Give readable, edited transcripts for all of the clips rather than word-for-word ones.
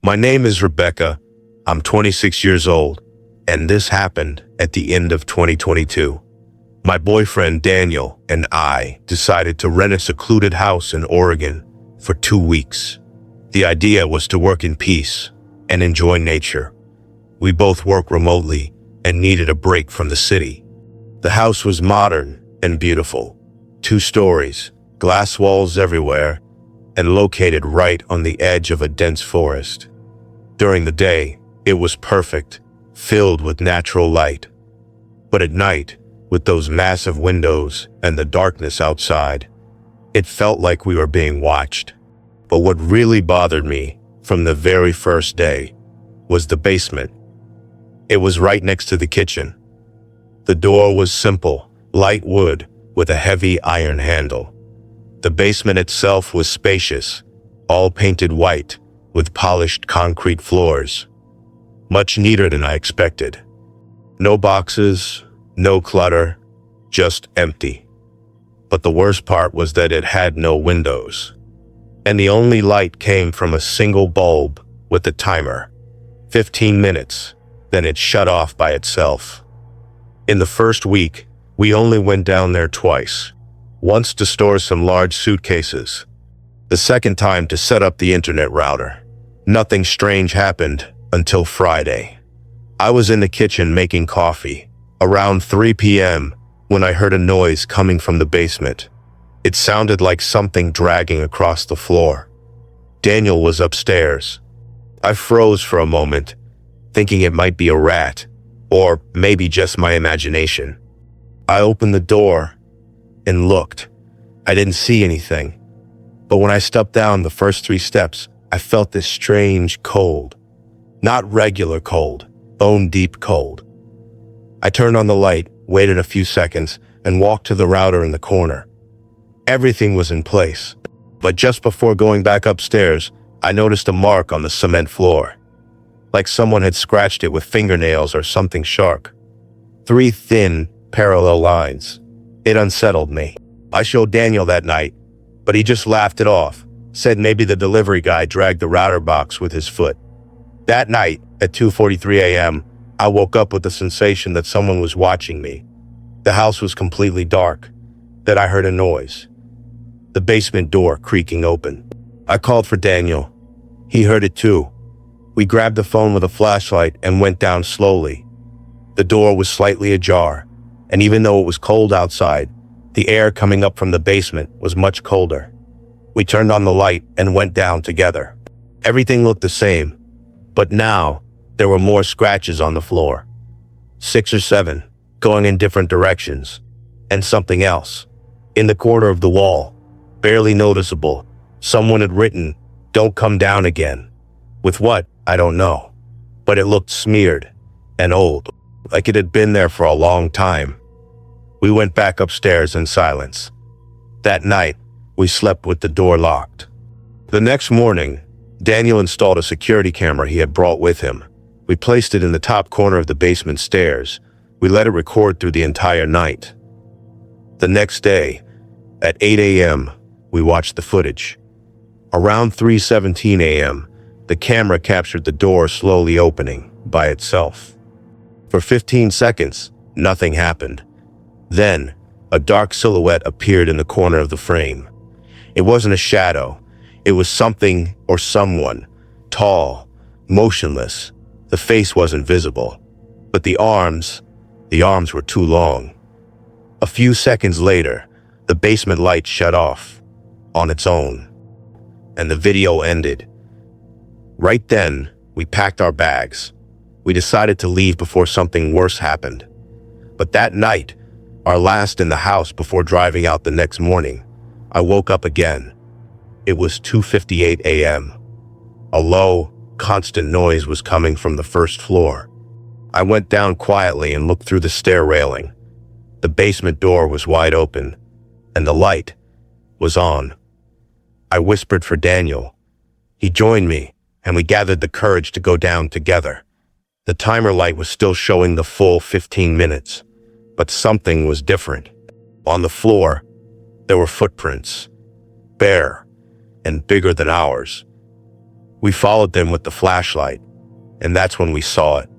My name is Rebecca. I'm 26 years old, and this happened at the end of 2022. My boyfriend Daniel and I decided to rent a secluded house in Oregon for 2 weeks. The idea was to work in peace and enjoy nature. We both work remotely and needed a break from the city. The house was modern and beautiful, 2 stories, glass walls everywhere, and located right on the edge of a dense forest. During the day, it was perfect, filled with natural light. But at night, with those massive windows and the darkness outside, it felt like we were being watched. But what really bothered me from the very first day was the basement. It was right next to the kitchen. The door was simple, light wood with a heavy iron handle. The basement itself was spacious, all painted white with polished concrete floors. Much neater than I expected. No boxes, no clutter, just empty. But the worst part was that it had no windows, and the only light came from a single bulb with a timer. 15 minutes, then it shut off by itself. In the first week, we only went down there twice. Once to store some large suitcases. The second time to set up the internet router. Nothing strange happened until Friday. I was in the kitchen making coffee around 3 p.m. when I heard a noise coming from the basement. It sounded like something dragging across the floor. Daniel was upstairs. I froze for a moment, thinking it might be a rat, or maybe just my imagination. I opened the door and looked. I didn't see anything. But when I stepped down the first 3 steps, I felt this strange cold. Not regular cold, bone-deep cold. I turned on the light, waited a few seconds, and walked to the router in the corner. Everything was in place. But just before going back upstairs, I noticed a mark on the cement floor. Like someone had scratched it with fingernails or something sharp. 3 thin, parallel lines. It unsettled me. I showed Daniel that night, but he just laughed it off, said maybe the delivery guy dragged the router box with his foot. That night, at 2:43 a.m., I woke up with the sensation that someone was watching me. The house was completely dark. Then I heard a noise. The basement door creaking open. I called for Daniel. He heard it too. We grabbed the phone with a flashlight and went down slowly. The door was slightly ajar, and even though it was cold outside, the air coming up from the basement was much colder. We turned on the light and went down together. Everything looked the same, but now there were more scratches on the floor. 6 or 7, going in different directions. And something else. In the corner of the wall, barely noticeable, someone had written, "Don't come down again." With what, I don't know. But it looked smeared and old, like it had been there for a long time. We went back upstairs in silence. That night, we slept with the door locked. The next morning, Daniel installed a security camera he had brought with him. We placed it in the top corner of the basement stairs. We let it record through the entire night. The next day, at 8 a.m., we watched the footage. Around 3:17 a.m., the camera captured the door slowly opening by itself. For 15 seconds, nothing happened. Then, a dark silhouette appeared in the corner of the frame. It wasn't a shadow. It was something or someone, tall, motionless. The face wasn't visible, but the arms were too long. A few seconds later, the basement light shut off on its own, and the video ended. Right then, we packed our bags. We decided to leave before something worse happened. But that night, our last in the house before driving out the next morning, I woke up again. It was 2:58 a.m. A low, constant noise was coming from the first floor. I went down quietly and looked through the stair railing. The basement door was wide open, and the light was on. I whispered for Daniel. He joined me, and we gathered the courage to go down together. The timer light was still showing the full 15 minutes, but something was different. On the floor, there were footprints, bare and bigger than ours. We followed them with the flashlight, and that's when we saw it.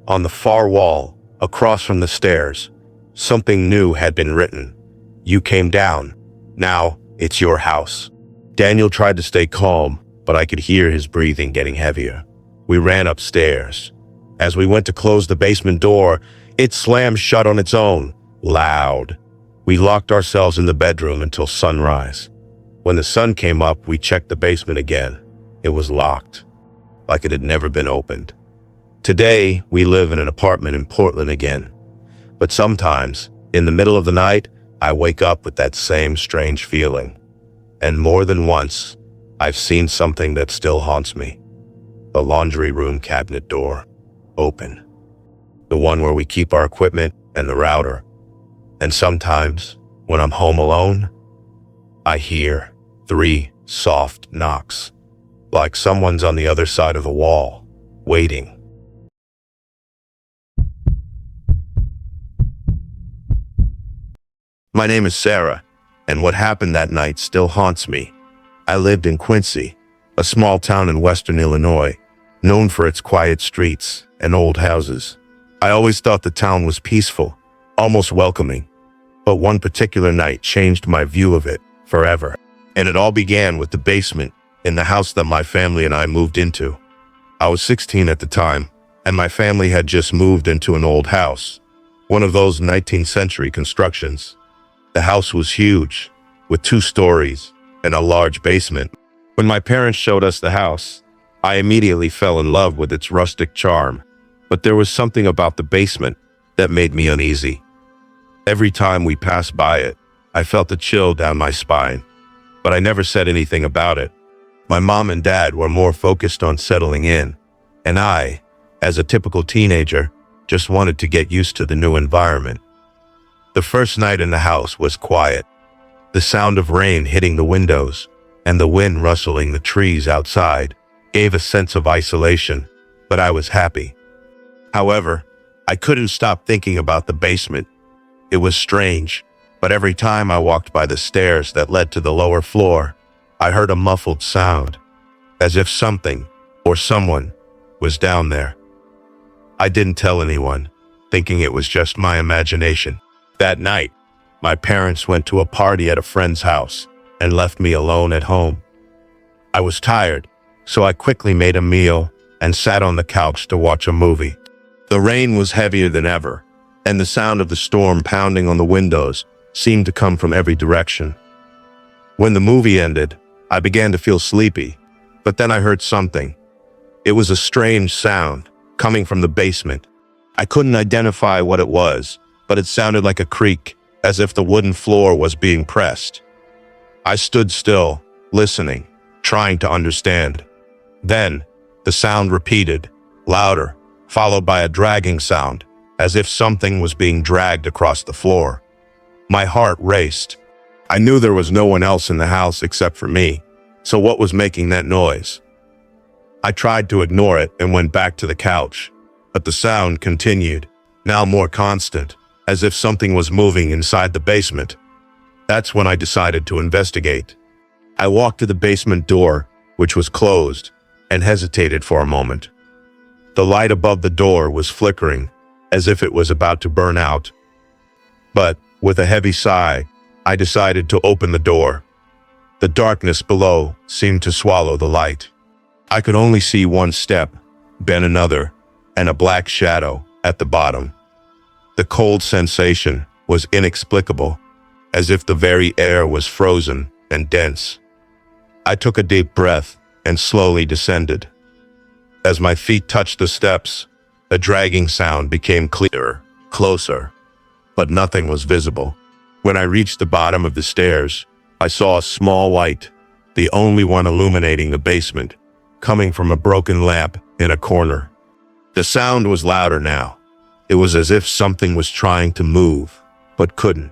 On the far wall, across from the stairs, something new had been written. You came down. Now it's your house. Daniel tried to stay calm, but I could hear his breathing getting heavier. We ran upstairs. As we went to close the basement door, it slammed shut on its own, loud. We locked ourselves in the bedroom until sunrise. When the sun came up, we checked the basement again. It was locked, like it had never been opened. Today, we live in an apartment in Portland again. But sometimes, in the middle of the night, I wake up with that same strange feeling. And more than once, I've seen something that still haunts me. The laundry room cabinet door, open. The one where we keep our equipment and the router. And sometimes, when I'm home alone, I hear 3 soft knocks, like someone's on the other side of the wall, waiting. My name is Sarah, and what happened that night still haunts me. I lived in Quincy, a small town in western Illinois, known for its quiet streets and old houses. I always thought the town was peaceful, almost welcoming. But one particular night changed my view of it forever. And it all began with the basement in the house that my family and I moved into. I was 16 at the time, and my family had just moved into an old house, one of those 19th century constructions. The house was huge, with 2 stories and a large basement. When my parents showed us the house, I immediately fell in love with its rustic charm. But there was something about the basement that made me uneasy. Every time we passed by it, I felt a chill down my spine, but I never said anything about it. My mom and dad were more focused on settling in, and I, as a typical teenager, just wanted to get used to the new environment. The first night in the house was quiet. The sound of rain hitting the windows and the wind rustling the trees outside gave a sense of isolation, but I was happy. However, I couldn't stop thinking about the basement. It was strange, but every time I walked by the stairs that led to the lower floor, I heard a muffled sound, as if something or someone was down there. I didn't tell anyone, thinking it was just my imagination. That night, my parents went to a party at a friend's house and left me alone at home. I was tired, so I quickly made a meal and sat on the couch to watch a movie. The rain was heavier than ever, and the sound of the storm pounding on the windows seemed to come from every direction. When the movie ended, I began to feel sleepy, but then I heard something. It was a strange sound coming from the basement. I couldn't identify what it was, but it sounded like a creak, as if the wooden floor was being pressed. I stood still, listening, trying to understand. Then, the sound repeated, louder, followed by a dragging sound, as if something was being dragged across the floor. My heart raced. I knew there was no one else in the house except for me, so what was making that noise? I tried to ignore it and went back to the couch, but the sound continued, now more constant, as if something was moving inside the basement. That's when I decided to investigate. I walked to the basement door, which was closed, and hesitated for a moment. The light above the door was flickering, as if it was about to burn out. But, with a heavy sigh, I decided to open the door. The darkness below seemed to swallow the light. I could only see one step, then another, and a black shadow at the bottom. The cold sensation was inexplicable, as if the very air was frozen and dense. I took a deep breath and slowly descended. As my feet touched the steps, the dragging sound became clearer, closer, but nothing was visible. When I reached the bottom of the stairs, I saw a small light, the only one illuminating the basement, coming from a broken lamp in a corner. The sound was louder now. It was as if something was trying to move, but couldn't.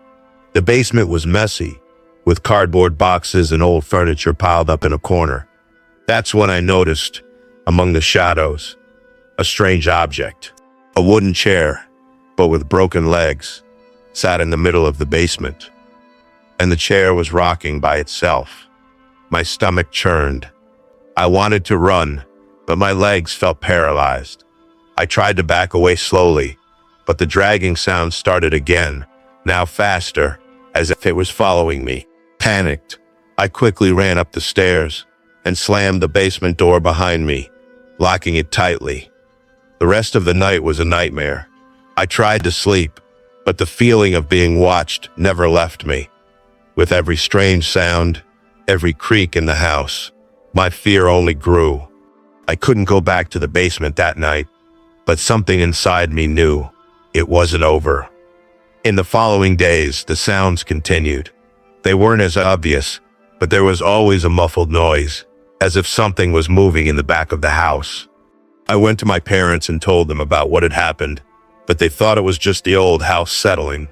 The basement was messy, with cardboard boxes and old furniture piled up in a corner. That's when I noticed, among the shadows, a strange object. A wooden chair, but with broken legs, sat in the middle of the basement. And the chair was rocking by itself. My stomach churned. I wanted to run, but my legs felt paralyzed. I tried to back away slowly, but the dragging sound started again, now faster, as if it was following me. Panicked, I quickly ran up the stairs and slammed the basement door behind me, locking it tightly. The rest of the night was a nightmare. I tried to sleep, but the feeling of being watched never left me. With every strange sound, every creak in the house, my fear only grew. I couldn't go back to the basement that night, but something inside me knew it wasn't over. In the following days, the sounds continued. They weren't as obvious, but there was always a muffled noise, as if something was moving in the back of the house. I went to my parents and told them about what had happened, but they thought it was just the old house settling.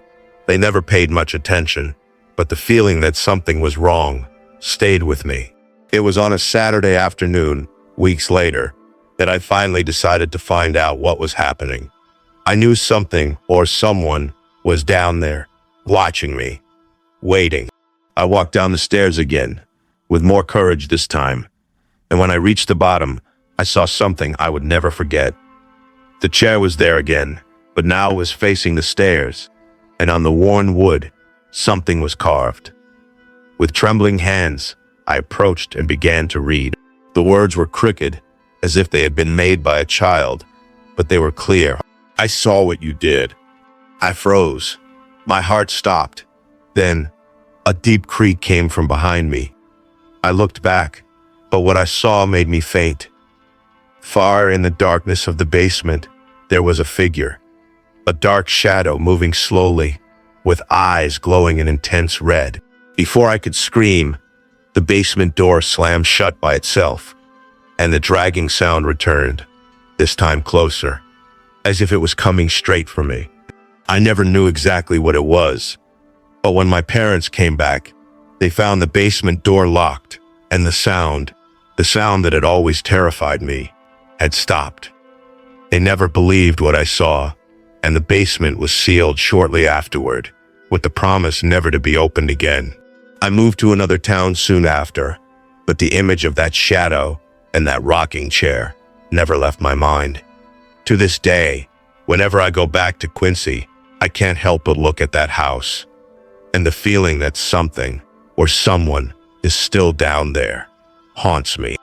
They never paid much attention, but the feeling that something was wrong stayed with me. It was on a Saturday afternoon, weeks later, that I finally decided to find out what was happening. I knew something or someone was down there, watching me, waiting. I walked down the stairs again, with more courage this time, and when I reached the bottom, I saw something I would never forget. The chair was there again, but now it was facing the stairs, and on the worn wood, something was carved. With trembling hands, I approached and began to read. The words were crooked, as if they had been made by a child, but they were clear. I saw what you did. I froze. My heart stopped. Then, a deep creak came from behind me. I looked back, but what I saw made me faint. Far in the darkness of the basement, there was a figure, a dark shadow moving slowly, with eyes glowing an intense red. Before I could scream, the basement door slammed shut by itself, and the dragging sound returned, this time closer, as if it was coming straight for me. I never knew exactly what it was, but when my parents came back, they found the basement door locked, and the sound that had always terrified me, had stopped. They never believed what I saw, and the basement was sealed shortly afterward, with the promise never to be opened again. I moved to another town soon after, but the image of that shadow and that rocking chair never left my mind. To this day, whenever I go back to Quincy, I can't help but look at that house, and the feeling that something or someone is still down there haunts me.